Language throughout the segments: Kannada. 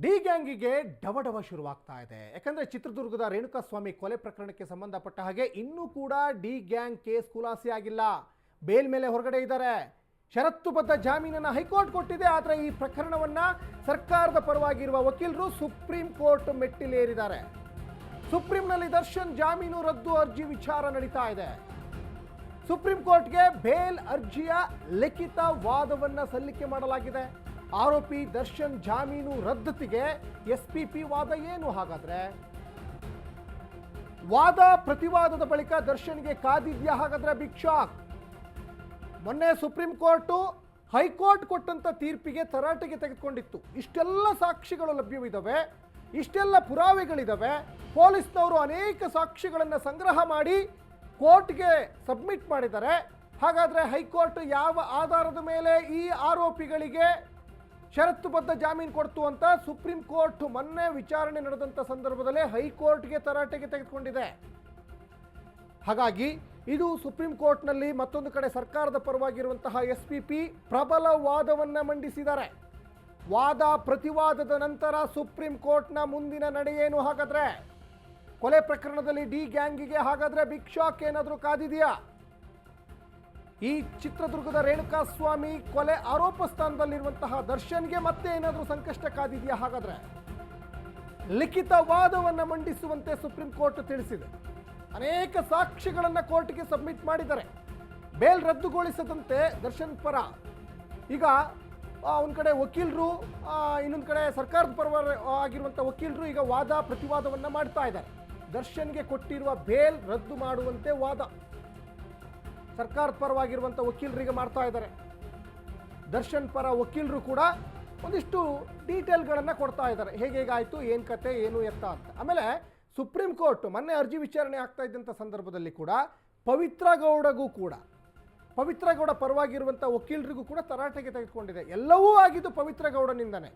ಡಿ ಗ್ಯಾಂಗಿಗೆ ಡವಡವ ಶುರುವಾಗ್ತಾ ಇದೆ. ಯಾಕಂದರೆ ಚಿತ್ರದುರ್ಗದ ರೇಣುಕಾಸ್ವಾಮಿ ಕೊಲೆ ಪ್ರಕರಣಕ್ಕೆ ಸಂಬಂಧಪಟ್ಟ ಹಾಗೆ ಇನ್ನೂ ಕೂಡ ಡಿ ಗ್ಯಾಂಗ್ ಕೇಸ್ ಖುಲಾಸೆ ಆಗಿಲ್ಲ. ಬೇಲ್ ಮೇಲೆ ಹೊರಗಡೆ ಇದ್ದಾರೆ. ಷರತ್ತುಬದ್ಧ ಜಾಮೀನನ್ನು ಹೈಕೋರ್ಟ್ ಕೊಟ್ಟಿದೆ. ಆದರೆ ಈ ಪ್ರಕರಣವನ್ನು ಸರ್ಕಾರದ ಪರವಾಗಿರುವ ವಕೀಲರು ಸುಪ್ರೀಂ ಕೋರ್ಟ್ ಮೆಟ್ಟಿಲೇರಿದ್ದಾರೆ. ಸುಪ್ರೀಂನಲ್ಲಿ ದರ್ಶನ್ ಜಾಮೀನು ರದ್ದು ಅರ್ಜಿ ವಿಚಾರ ನಡೀತಾ ಇದೆ. ಸುಪ್ರೀಂ ಕೋರ್ಟ್ಗೆ ಬೇಲ್ ಅರ್ಜಿಯ ಲಿಖಿತ ವಾದವನ್ನು ಸಲ್ಲಿಕೆ ಮಾಡಲಾಗಿದೆ. ಆರೋಪಿ ದರ್ಶನ್ ಜಾಮೀನು ರದ್ದತಿಗೆ ಎಸ್ಪಿಪಿ ವಾದ ಏನು? ಹಾಗಾದ್ರೆ ವಾದ ಪ್ರತಿವಾದದ ಬಳಿಕ ದರ್ಶನ್ಗೆ ಕಾದಿದ್ಯಾ? ಹಾಗಾದ್ರೆ ಬಿಗ್ ಶಾಕ್. ಮೊನ್ನೆ ಸುಪ್ರೀಂ ಕೋರ್ಟು ಹೈಕೋರ್ಟ್ ಕೊಟ್ಟಂತ ತೀರ್ಪಿಗೆ ತರಾಟೆಗೆ ತೆಗೆದುಕೊಂಡಿತ್ತು. ಇಷ್ಟೆಲ್ಲ ಸಾಕ್ಷಿಗಳು ಲಭ್ಯವಿದ್ದಾವೆ, ಇಷ್ಟೆಲ್ಲ ಪುರಾವೆಗಳಿದ್ದಾವೆ. ಪೊಲೀಸ್ನವರು ಅನೇಕ ಸಾಕ್ಷಿಗಳನ್ನು ಸಂಗ್ರಹ ಮಾಡಿ ಕೋರ್ಟ್ಗೆ ಸಬ್ಮಿಟ್ ಮಾಡಿದ್ದಾರೆ. ಹಾಗಾದ್ರೆ ಹೈಕೋರ್ಟ್ ಯಾವ ಆಧಾರದ ಮೇಲೆ ಈ ಆರೋಪಿಗಳಿಗೆ ಷರತ್ತುಬದ್ಧ ಜಾಮೀನು ಕೊಡ್ತು ಅಂತ ಸುಪ್ರೀಂ ಕೋರ್ಟ್ ಮೊನ್ನೆ ವಿಚಾರಣೆ ನಡೆದಂಥ ಸಂದರ್ಭದಲ್ಲೇ ಹೈಕೋರ್ಟ್ಗೆ ತರಾಟೆಗೆ ತೆಗೆದುಕೊಂಡಿದೆ. ಹಾಗಾಗಿ ಇದು ಸುಪ್ರೀಂ ಕೋರ್ಟ್ನಲ್ಲಿ ಮತ್ತೊಂದು ಕಡೆ ಸರ್ಕಾರದ ಪರವಾಗಿರುವಂತಹ ಎಸ್ಪಿಪಿ ಪ್ರಬಲ ವಾದವನ್ನು ಮಂಡಿಸಿದ್ದಾರೆ. ವಾದ ಪ್ರತಿವಾದದ ನಂತರ ಸುಪ್ರೀಂ ಕೋರ್ಟ್ನ ಮುಂದಿನ ನಡೆಯೇನು? ಹಾಗಾದ್ರೆ ಕೊಲೆ ಪ್ರಕರಣದಲ್ಲಿ ಡಿ ಗ್ಯಾಂಗಿಗೆ ಹಾಗಾದ್ರೆ ಬಿಗ್ ಶಾಕ್ ಏನಾದರೂ ಕಾದಿದೆಯಾ? ಈ ಚಿತ್ರದುರ್ಗದ ರೇಣುಕಾಸ್ವಾಮಿ ಕೊಲೆ ಆರೋಪ ಸ್ಥಾನದಲ್ಲಿರುವಂತಹ ದರ್ಶನ್ಗೆ ಮತ್ತೆ ಏನಾದರೂ ಸಂಕಷ್ಟ ಕಾದಿದೆಯಾ? ಹಾಗಾದ್ರೆ ಲಿಖಿತ ವಾದವನ್ನು ಮಂಡಿಸುವಂತೆ ಸುಪ್ರೀಂ ಕೋರ್ಟ್ ತಿಳಿಸಿದೆ. ಅನೇಕ ಸಾಕ್ಷಿಗಳನ್ನು ಕೋರ್ಟ್ಗೆ ಸಬ್ಮಿಟ್ ಮಾಡಿದ್ದಾರೆ. ಬೇಲ್ ರದ್ದುಗೊಳಿಸದಂತೆ ದರ್ಶನ್ ಪರ ಈಗ ಒಂದು ಕಡೆ ವಕೀಲರು, ಇನ್ನೊಂದು ಕಡೆ ಸರ್ಕಾರದ ಪರವಾಗಿರುವಂಥ ವಕೀಲರು ಈಗ ವಾದ ಪ್ರತಿವಾದವನ್ನು ಮಾಡ್ತಾ ಇದ್ದಾರೆ. ದರ್ಶನ್ಗೆ ಕೊಟ್ಟಿರುವ ಬೇಲ್ ರದ್ದು ಮಾಡುವಂತೆ ವಾದ ಸರ್ಕಾರದ ಪರವಾಗಿರುವಂಥ ವಕೀಲರಿಗೆ ಮಾಡ್ತಾ ಇದ್ದಾರೆ. ದರ್ಶನ್ ಪರ ವಕೀಲರು ಕೂಡ ಒಂದಿಷ್ಟು ಡೀಟೇಲ್ಗಳನ್ನು ಕೊಡ್ತಾ ಇದ್ದಾರೆ. ಹೇಗಾಯಿತು, ಏನು ಕತೆ, ಏನು ಎತ್ತ ಅಂತ. ಆಮೇಲೆ ಸುಪ್ರೀಂ ಕೋರ್ಟ್ ಮೊನ್ನೆ ಅರ್ಜಿ ವಿಚಾರಣೆ ಆಗ್ತಾ ಇದ್ದಂಥ ಸಂದರ್ಭದಲ್ಲಿ ಕೂಡ ಪವಿತ್ರ ಗೌಡ ಪರವಾಗಿರುವಂಥ ವಕೀಲರಿಗೂ ಕೂಡ ತರಾಟೆಗೆ ತೆಗೆದುಕೊಂಡಿದೆ. ಎಲ್ಲವೂ ಆಗಿದ್ದು ಪವಿತ್ರ ಗೌಡನಿಂದನೇ.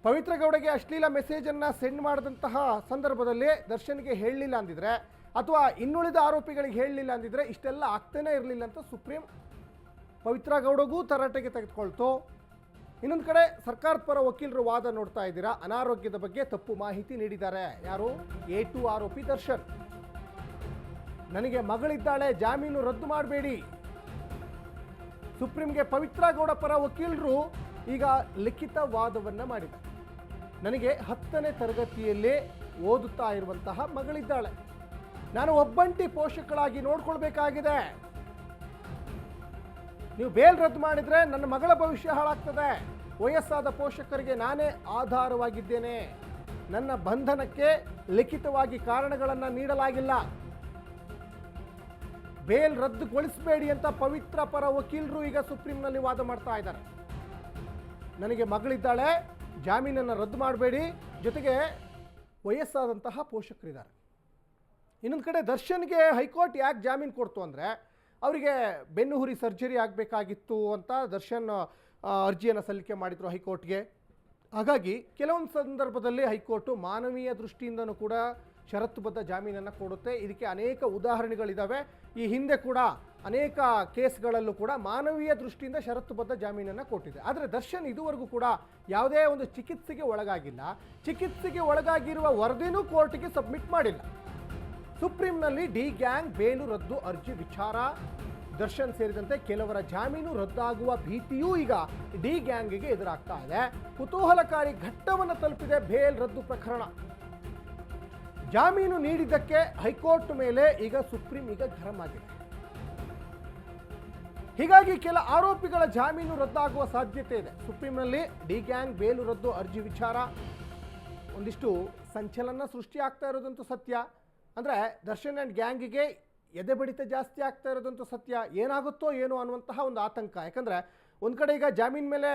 ಪವಿತ್ರ ಗೌಡಗೆ ಅಶ್ಲೀಲ ಮೆಸೇಜನ್ನು ಸೆಂಡ್ ಮಾಡಿದಂತಹ ಸಂದರ್ಭದಲ್ಲಿ ದರ್ಶನ್ಗೆ ಹೇಳಲಿಲ್ಲ ಅಂದಿದ್ರೆ, ಅಥವಾ ಇನ್ನುಳಿದ ಆರೋಪಿಗಳಿಗೆ ಹೇಳಲಿಲ್ಲ ಅಂದಿದ್ರೆ ಇಷ್ಟೆಲ್ಲ ಆಗ್ತಾನೆ ಇರಲಿಲ್ಲ ಅಂತ ಸುಪ್ರೀಂ ಪವಿತ್ರ ಗೌಡಗೂ ತರಾಟೆಗೆ ತೆಗೆದುಕೊಳ್ತು. ಇನ್ನೊಂದು ಕಡೆ ಸರ್ಕಾರದ ಪರ ವಕೀಲರು ವಾದ ನೋಡ್ತಾ ಇದ್ದೀರಾ. ಅನಾರೋಗ್ಯದ ಬಗ್ಗೆ ತಪ್ಪು ಮಾಹಿತಿ ನೀಡಿದ್ದಾರೆ. ಯಾರು? A2 ಆರೋಪಿ ದರ್ಶನ್. ನನಗೆ ಮಗಳಿದ್ದಾಳೆ, ಜಾಮೀನು ರದ್ದು ಮಾಡಬೇಡಿ. ಸುಪ್ರೀಂಗೆ ಪವಿತ್ರ ಗೌಡ ಪರ ವಕೀಲರು ಈಗ ಲಿಖಿತ ವಾದವನ್ನು ಮಾಡಿದ್ದಾರೆ. ನನಗೆ 10ನೇ ತರಗತಿಯಲ್ಲೇ ಓದುತ್ತಾ ಇರುವಂತಹ ಮಗಳಿದ್ದಾಳೆ. ನಾನು ಒಬ್ಬಂಟಿ ಪೋಷಕಳಾಗಿ ನೋಡ್ಕೊಳ್ಬೇಕಾಗಿದೆ. ನೀವು ಬೇಲ್ ರದ್ದು ಮಾಡಿದರೆ ನನ್ನ ಮಗಳ ಭವಿಷ್ಯ ಹಾಳಾಗ್ತದೆ. ವಯಸ್ಸಾದ ಪೋಷಕರಿಗೆ ನಾನೇ ಆಧಾರವಾಗಿದ್ದೇನೆ. ನನ್ನ ಬಂಧನಕ್ಕೆ ಲಿಖಿತವಾಗಿ ಕಾರಣಗಳನ್ನು ನೀಡಲಾಗಿಲ್ಲ. ಬೇಲ್ ರದ್ದುಗೊಳಿಸಬೇಡಿ ಅಂತ ಪವಿತ್ರ ಪರ ವಕೀಲರು ಈಗ ಸುಪ್ರೀಂನಲ್ಲಿ ವಾದ ಮಾಡ್ತಾ ಇದ್ದಾರೆ. ನನಗೆ ಮಗಳಿದ್ದಾಳೆ, ಜಾಮೀನನ್ನು ರದ್ದು ಮಾಡಬೇಡಿ, ಜೊತೆಗೆ ವಯಸ್ಸಾದಂತಹ ಪೋಷಕರಿದ್ದಾರೆ. ಇನ್ನೊಂದು ಕಡೆ ದರ್ಶನ್ಗೆ ಹೈಕೋರ್ಟ್ ಯಾಕೆ ಜಾಮೀನು ಕೊಡ್ತು ಅಂದರೆ, ಅವರಿಗೆ ಬೆನ್ನುಹುರಿ ಸರ್ಜರಿ ಆಗಬೇಕಾಗಿತ್ತು ಅಂತ ದರ್ಶನ್ ಅರ್ಜಿಯನ್ನು ಸಲ್ಲಿಕೆ ಮಾಡಿದರು ಹೈಕೋರ್ಟ್ಗೆ. ಹಾಗಾಗಿ ಕೆಲವೊಂದು ಸಂದರ್ಭದಲ್ಲಿ ಹೈಕೋರ್ಟು ಮಾನವೀಯ ದೃಷ್ಟಿಯಿಂದನೂ ಕೂಡ ಷರತ್ತುಬದ್ಧ ಜಾಮೀನನ್ನು ಕೊಡುತ್ತೆ. ಇದಕ್ಕೆ ಅನೇಕ ಉದಾಹರಣೆಗಳಿದ್ದಾವೆ. ಈ ಹಿಂದೆ ಕೂಡ ಅನೇಕ ಕೇಸ್ಗಳಲ್ಲೂ ಕೂಡ ಮಾನವೀಯ ದೃಷ್ಟಿಯಿಂದ ಷರತ್ತುಬದ್ಧ ಜಾಮೀನನ್ನು ಕೊಟ್ಟಿದೆ. ಆದರೆ ದರ್ಶನ್ ಇದುವರೆಗೂ ಕೂಡ ಯಾವುದೇ ಒಂದು ಚಿಕಿತ್ಸೆಗೆ ಒಳಗಾಗಿಲ್ಲ. ಚಿಕಿತ್ಸೆಗೆ ಒಳಗಾಗಿರುವ ವರದಿನೂ ಕೋರ್ಟ್ಗೆ ಸಬ್ಮಿಟ್ ಮಾಡಿಲ್ಲ. ಸುಪ್ರೀಂನಲ್ಲಿ ಡಿ ಗ್ಯಾಂಗ್ ಬೇಲು ರದ್ದು ಅರ್ಜಿ ವಿಚಾರ, ದರ್ಶನ್ ಸೇರಿದಂತೆ ಕೆಲವರ ಜಾಮೀನು ರದ್ದಾಗುವ ಭೀತಿಯೂ ಈಗ ಡಿ ಗ್ಯಾಂಗಿಗೆ ಎದುರಾಗ್ತಾ ಇದೆ. ಕುತೂಹಲಕಾರಿ ಘಟ್ಟವನ್ನು ತಲುಪಿದೆ ಬೇಲ್ ರದ್ದು ಪ್ರಕರಣ. ಜಾಮೀನು ನೀಡಿದ್ದಕ್ಕೆ ಹೈಕೋರ್ಟ್ ಮೇಲೆ ಈಗ ಸುಪ್ರೀಂ ಈಗ ಗರಂ ಆಗಿದೆ. ಹೀಗಾಗಿ ಕೆಲ ಆರೋಪಿಗಳ ಜಾಮೀನು ರದ್ದಾಗುವ ಸಾಧ್ಯತೆ ಇದೆ. ಸುಪ್ರೀಂನಲ್ಲಿ ಡಿ ಗ್ಯಾಂಗ್ ಬೇಲು ರದ್ದು ಅರ್ಜಿ ವಿಚಾರ ಒಂದಿಷ್ಟು ಸಂಚಲನ ಸೃಷ್ಟಿ ಆಗ್ತಾ ಇರೋದಂತೂ ಸತ್ಯ. ಅಂದರೆ ದರ್ಶನ್ ಆ್ಯಂಡ್ ಗ್ಯಾಂಗಿಗೆ ಎದೆ ಬಡಿತ ಜಾಸ್ತಿ ಆಗ್ತಾ ಇರೋದಂತೂ ಸತ್ಯ. ಏನಾಗುತ್ತೋ ಏನೋ ಅನ್ನುವಂತಹ ಒಂದು ಆತಂಕ. ಯಾಕಂದರೆ ಒಂದು ಕಡೆ ಈಗ ಜಾಮೀನ್ ಮೇಲೆ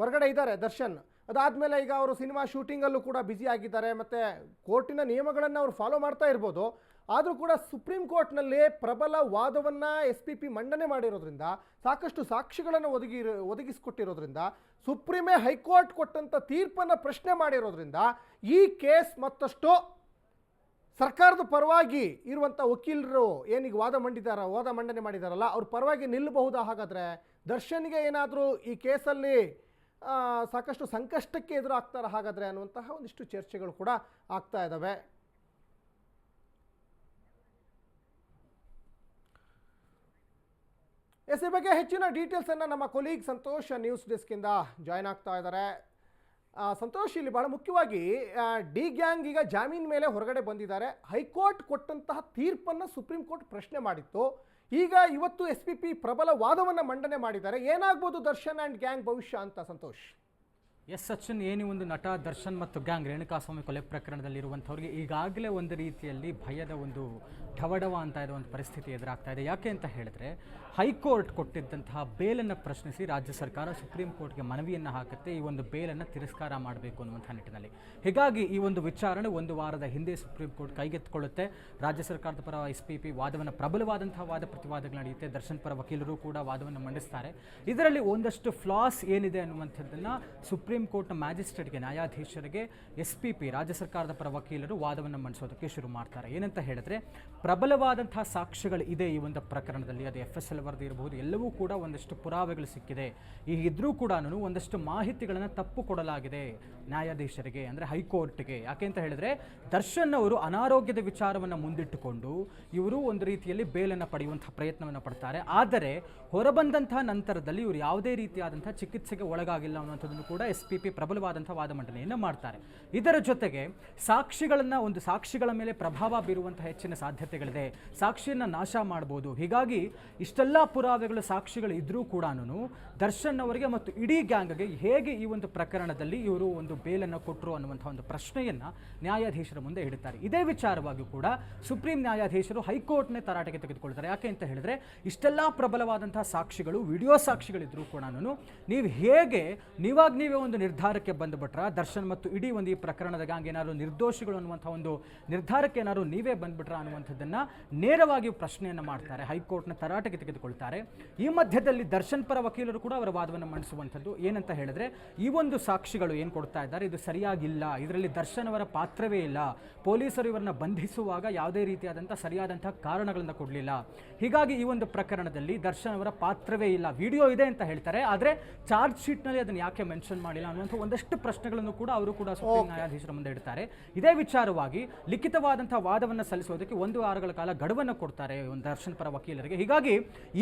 ಹೊರಗಡೆ ಇದ್ದಾರೆ ದರ್ಶನ್. ಅದಾದಮೇಲೆ ಈಗ ಅವರು ಸಿನಿಮಾ ಶೂಟಿಂಗಲ್ಲೂ ಕೂಡ ಬ್ಯುಸಿ ಆಗಿದ್ದಾರೆ. ಮತ್ತು ಕೋರ್ಟಿನ ನಿಯಮಗಳನ್ನು ಅವರು ಫಾಲೋ ಮಾಡ್ತಾ ಇರ್ಬೋದು. ಆದರೂ ಕೂಡ ಸುಪ್ರೀಂ ಕೋರ್ಟ್ನಲ್ಲಿ ಪ್ರಬಲ ವಾದವನ್ನು ಎಸ್ಪಿಪಿ ಮಂಡನೆ ಮಾಡಿರೋದ್ರಿಂದ, ಸಾಕಷ್ಟು ಸಾಕ್ಷಿಗಳನ್ನು ಒದಗಿಸಿಕೊಟ್ಟಿರೋದ್ರಿಂದ, ಸುಪ್ರೀಮೇ ಹೈಕೋರ್ಟ್ ಕೊಟ್ಟಂಥ ತೀರ್ಪನ್ನು ಪ್ರಶ್ನೆ ಮಾಡಿರೋದ್ರಿಂದ ಈ ಕೇಸ್ ಮತ್ತಷ್ಟು ಸರ್ಕಾರದ ಪರವಾಗಿ ಇರುವಂಥ ವಕೀಲರು ಏನೀಗ ವಾದ ಮಂಡನೆ ಮಾಡಿದಾರಲ್ಲ, ಅವ್ರ ಪರವಾಗಿ ನಿಲ್ಲಬಹುದಾ? ಹಾಗಾದರೆ ದರ್ಶನ್ಗೆ ಏನಾದರೂ ಈ ಕೇಸಲ್ಲಿ ಸಾಕಷ್ಟು ಸಂಕಷ್ಟಕ್ಕೆ ಎದುರಾಗ್ತಾರೆ ಹಾಗಾದರೆ ಅನ್ನುವಂತಹ ಒಂದಿಷ್ಟು ಚರ್ಚೆಗಳು ಕೂಡ ಆಗ್ತಾ ಇದ್ದಾವೆ. ಈ ಬಗ್ಗೆ ಹೆಚ್ಚಿನ ಡೀಟೇಲ್ಸನ್ನು ನಮ್ಮ ಕೊಲೀಗ್ ಸಂತೋಷ್ ನ್ಯೂಸ್ ಡೆಸ್ಕಿಂದ ಜಾಯ್ನ್ ಆಗ್ತಾ ಇದ್ದಾರೆ. ಸಂತೋಷ್, ಇಲ್ಲಿ ಬಹಳ ಮುಖ್ಯವಾಗಿ ಡಿ ಗ್ಯಾಂಗ್ ಈಗ ಜಾಮೀನ್ ಮೇಲೆ ಹೊರಗಡೆ ಬಂದಿದ್ದಾರೆ. ಹೈಕೋರ್ಟ್ ಕೊಟ್ಟಂತಹ ತೀರ್ಪನ್ನು ಸುಪ್ರೀಂ ಕೋರ್ಟ್ ಪ್ರಶ್ನೆ ಮಾಡಿತ್ತು. ಈಗ ಇವತ್ತು SPP ಪ್ರಬಲ ವಾದವನ್ನು ಮಂಡನೆ ಮಾಡಿದ್ದಾರೆ. ಏನಾಗ್ಬೋದು ದರ್ಶನ್ ಆ್ಯಂಡ್ ಗ್ಯಾಂಗ್ ಭವಿಷ್ಯ ಅಂತ ಸಂತೋಷ್? ಎಸ್ ಸಚಿನ್, ಏನು ಒಂದು ನಟ ದರ್ಶನ್ ಮತ್ತು ಗ್ಯಾಂಗ್ ರೇಣುಕಾಸ್ವಾಮಿ ಕೊಲೆ ಪ್ರಕರಣದಲ್ಲಿರುವಂಥವ್ರಿಗೆ ಈಗಾಗಲೇ ಒಂದು ರೀತಿಯಲ್ಲಿ ಭಯದ ಒಂದು ಢವಢವ ಅಂತ ಇರೋ ಒಂದು ಪರಿಸ್ಥಿತಿ ಎದುರಾಗ್ತಾ ಇದೆ. ಯಾಕೆ ಅಂತ ಹೇಳಿದ್ರೆ, ಹೈಕೋರ್ಟ್ ಕೊಟ್ಟಿದ್ದಂತಹ ಬೇಲನ್ನು ಪ್ರಶ್ನಿಸಿ ರಾಜ್ಯ ಸರ್ಕಾರ ಸುಪ್ರೀಂ ಕೋರ್ಟ್ಗೆ ಮನವಿಯನ್ನು ಹಾಕುತ್ತೆ ಈ ಒಂದು ಬೇಲನ್ನು ತಿರಸ್ಕಾರ ಮಾಡಬೇಕು ಅನ್ನುವಂಥ ನಿಟ್ಟಿನಲ್ಲಿ. ಹೀಗಾಗಿ ಈ ಒಂದು ವಿಚಾರಣೆ ಒಂದು ವಾರದ ಹಿಂದೆ ಸುಪ್ರೀಂ ಕೋರ್ಟ್ ಕೈಗೆತ್ತಿಕೊಳ್ಳುತ್ತೆ. ರಾಜ್ಯ ಸರ್ಕಾರದ ಪರ SPP ವಾದವನ್ನು ಪ್ರಬಲವಾದಂತಹ ವಾದ ಪ್ರತಿವಾದಗಳು ನಡೆಯುತ್ತೆ. ದರ್ಶನ್ ಪರ ವಕೀಲರು ಕೂಡ ವಾದವನ್ನು ಮಂಡಿಸ್ತಾರೆ. ಇದರಲ್ಲಿ ಒಂದಷ್ಟು ಫ್ಲಾಸ್ ಏನಿದೆ ಅನ್ನುವಂಥದ್ದನ್ನು ಸುಪ್ರೀಂ ಕೋರ್ಟ್ನ ಮ್ಯಾಜಿಸ್ಟ್ರೇಟ್ಗೆ, ನ್ಯಾಯಾಧೀಶರಿಗೆ SPP ರಾಜ್ಯ ಸರ್ಕಾರದ ಪರ ವಕೀಲರು ವಾದವನ್ನು ಮಂಡಿಸೋದಕ್ಕೆ ಶುರು ಮಾಡ್ತಾರೆ. ಏನಂತ ಹೇಳಿದ್ರೆ, ಪ್ರಬಲವಾದಂತಹ ಸಾಕ್ಷ್ಯಗಳು ಇದೆ ಈ ಒಂದು ಪ್ರಕರಣದಲ್ಲಿ. ಅದು FSL ವರದಿ ಇರಬಹುದು, ಎಲ್ಲವೂ ಕೂಡ ಒಂದಷ್ಟು ಪುರಾವೆಗಳು ಸಿಕ್ಕಿದೆ. ಇದ್ರೂ ಕೂಡ ಒಂದಷ್ಟು ಮಾಹಿತಿಗಳನ್ನು ತಪ್ಪು ಕೊಡಲಾಗಿದೆ ನ್ಯಾಯಾಧೀಶರಿಗೆ, ಅಂದರೆ ಹೈಕೋರ್ಟ್ಗೆ. ಯಾಕೆ ಅಂತ ಹೇಳಿದ್ರೆ, ದರ್ಶನ್ ಅವರು ಅನಾರೋಗ್ಯದ ವಿಚಾರವನ್ನು ಮುಂದಿಟ್ಟುಕೊಂಡು ಇವರು ಒಂದು ರೀತಿಯಲ್ಲಿ ಬೇಲನ್ನು ಪಡೆಯುವಂತಹ ಪ್ರಯತ್ನವನ್ನು ಪಡ್ತಾರೆ. ಆದರೆ ಹೊರಬಂದಂತಹ ನಂತರದಲ್ಲಿ ಇವರು ಯಾವುದೇ ರೀತಿಯಾದಂತಹ ಚಿಕಿತ್ಸೆಗೆ ಒಳಗಾಗಿಲ್ಲ ಅನ್ನುವಂಥದ್ದನ್ನು ಕೂಡ SPP ಪ್ರಬಲವಾದಂತಹ ವಾದ ಮಂಡನೆಯನ್ನು ಮಾಡ್ತಾರೆ. ಇದರ ಜೊತೆಗೆ ಸಾಕ್ಷಿಗಳ ಮೇಲೆ ಪ್ರಭಾವ ಬೀರುವಂತಹ ಹೆಚ್ಚಿನ ಸಾಧ್ಯತೆಗಳಿದೆ, ಸಾಕ್ಷಿಯನ್ನು ನಾಶ ಮಾಡಬಹುದು. ಹೀಗಾಗಿ ಇಷ್ಟೆಲ್ಲ ಪುರಾವೆಗಳು, ಸಾಕ್ಷಿಗಳು ಇದ್ರೂ ಕೂಡ ದರ್ಶನ್ ಅವರಿಗೆ ಮತ್ತು ಇಡೀ ಗ್ಯಾಂಗ್ಗೆ ಹೇಗೆ ಈ ಒಂದು ಪ್ರಕರಣದಲ್ಲಿ ಇವರು ಒಂದು ಬೇಲನ್ನು ಕೊಟ್ಟರು ಅನ್ನುವಂಥ ಒಂದು ಪ್ರಶ್ನೆಯನ್ನು ನ್ಯಾಯಾಧೀಶರ ಮುಂದೆ ಇಡುತ್ತಾರೆ. ಇದೇ ವಿಚಾರವಾಗಿ ಕೂಡ ಸುಪ್ರೀಂ ನ್ಯಾಯಾಧೀಶರು ಹೈಕೋರ್ಟ್ನೇ ತರಾಟೆಗೆ ತೆಗೆದುಕೊಳ್ತಾರೆ. ಯಾಕೆ ಅಂತ ಹೇಳಿದ್ರೆ, ಇಷ್ಟೆಲ್ಲ ಪ್ರಬಲವಾದಂತಹ ಸಾಕ್ಷಿಗಳು, ವಿಡಿಯೋ ಸಾಕ್ಷಿಗಳಿದ್ರೂ ಕೂಡ ನೀವು ಹೇಗೆ ನೀವೇ ಒಂದು ನಿರ್ಧಾರಕ್ಕೆ ಬಂದುಬಿಟ್ರ, ದರ್ಶನ್ ಮತ್ತು ಇಡೀ ಒಂದು ಈ ಪ್ರಕರಣದ ಗ್ಯಾಂಗ್ ಏನಾದ್ರು ನಿರ್ದೋಷಿಗಳು ಅನ್ನುವಂಥ ಒಂದು ನಿರ್ಧಾರಕ್ಕೆ ಏನಾದ್ರು ನೀವೇ ಬಂದ್ಬಿಟ್ರ ಅನ್ನುವಂಥದ್ದನ್ನು ನೇರವಾಗಿ ಪ್ರಶ್ನೆಯನ್ನು ಮಾಡ್ತಾರೆ, ಹೈಕೋರ್ಟ್ನ ತರಾಟೆಗೆ ತೆಗೆದುಕೊಳ್ತಾರೆ. ಈ ಮಧ್ಯದಲ್ಲಿ ದರ್ಶನ್ ಪರ ವಕೀಲರು ಕೂಡ ಅವರ ವಾದವನ್ನು ಮಂಡಿಸುವಂಥದ್ದು ಏನಂತ ಹೇಳಿದ್ರೆ, ಈ ಒಂದು ಸಾಕ್ಷಿಗಳು ಏನು ಕೊಡ್ತಾ ಇದ್ದಾರೆ ಇದು ಸರಿಯಾಗಿಲ್ಲ, ಇದರಲ್ಲಿ ದರ್ಶನ್ ಅವರ ಪಾತ್ರವೇ ಇಲ್ಲ, ಪೊಲೀಸರು ಇವರನ್ನ ಬಂಧಿಸುವಾಗ ಯಾವುದೇ ರೀತಿಯಾದಂಥ ಸರಿಯಾದಂತಹ ಕಾರಣಗಳನ್ನು ಕೊಡಲಿಲ್ಲ, ಹೀಗಾಗಿ ಈ ಒಂದು ಪ್ರಕರಣದಲ್ಲಿ ದರ್ಶನ್ ಅವರ ಪಾತ್ರವೇ ಇಲ್ಲ. ವಿಡಿಯೋ ಇದೆ ಅಂತ ಹೇಳ್ತಾರೆ, ಆದರೆ ಚಾರ್ಜ್ ಶೀಟ್ನಲ್ಲಿ ಅದನ್ನು ಯಾಕೆ ಮೆನ್ಷನ್ ಮಾಡಿಲ್ಲ ಅನ್ನುವಂಥ ಒಂದಷ್ಟು ಪ್ರಶ್ನೆಗಳನ್ನು ಕೂಡ ಅವರು ಕೂಡ ಸುಪ್ರೀಂ ನ್ಯಾಯಾಧೀಶರ ಮುಂದೆ ಇಡ್ತಾರೆ. ಇದೇ ವಿಚಾರವಾಗಿ ಲಿಖಿತವಾದಂತಹ ವಾದವನ್ನು ಸಲ್ಲಿಸೋದಕ್ಕೆ 1 ವಾರಗಳ ಕಾಲ ಗಡುವನ್ನು ಕೊಡ್ತಾರೆ ಒಂದು ದರ್ಶನ್ ಪರ ವಕೀಲರಿಗೆ. ಹೀಗಾಗಿ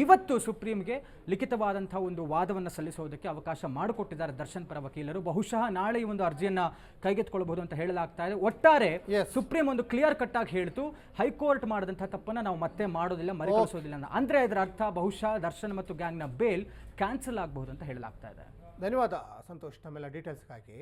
ಇವತ್ತು ಸುಪ್ರೀಂಗೆ ಲಿಖಿತವಾದಂತಹ ಒಂದು ವಾದವನ್ನು ಸಲ್ಲಿಸೋದಕ್ಕೆ ಅವಕಾಶ ಮಾಡಿಕೊಟ್ಟಿದ್ದಾರೆ ದರ್ಶನ್ ಪರ ವಕೀಲರು. ಬಹುಶಃ ನಾಳೆ ಈ ಒಂದು ಅರ್ಜಿಯನ್ನ ಕೈಗೆತ್ತಿಕೊಳ್ಳಬಹುದು ಅಂತ ಹೇಳಲಾಗ್ತಾ ಇದೆ. ಒಟ್ಟಾರೆ ಸುಪ್ರೀಂ ಒಂದು ಕ್ಲಿಯರ್ ಕಟ್ ಆಗಿ ಹೇಳ್ತು, ಹೈಕೋರ್ಟ್ ಮಾಡಿದಂತಹ ತಪ್ಪನ್ನ ನಾವು ಮತ್ತೆ ಮಾಡೋದಿಲ್ಲ, ಮರುಕಳಿಸೋದಿಲ್ಲ. ಅಂದ್ರೆ ಇದರ ಅರ್ಥ ಬಹುಶಃ ದರ್ಶನ್ ಮತ್ತು ಗ್ಯಾಂಗ್ನ ಬೇಲ್ ಕ್ಯಾನ್ಸಲ್ ಆಗಬಹುದು ಅಂತ ಹೇಳಲಾಗ್ತಾ ಇದೆ. ಧನ್ಯವಾದ ಸಂತೋಷ್, ತಮ್ಮೆಲ್ಲ ಡೀಟೇಲ್ಸ್ಗಾಗಿ.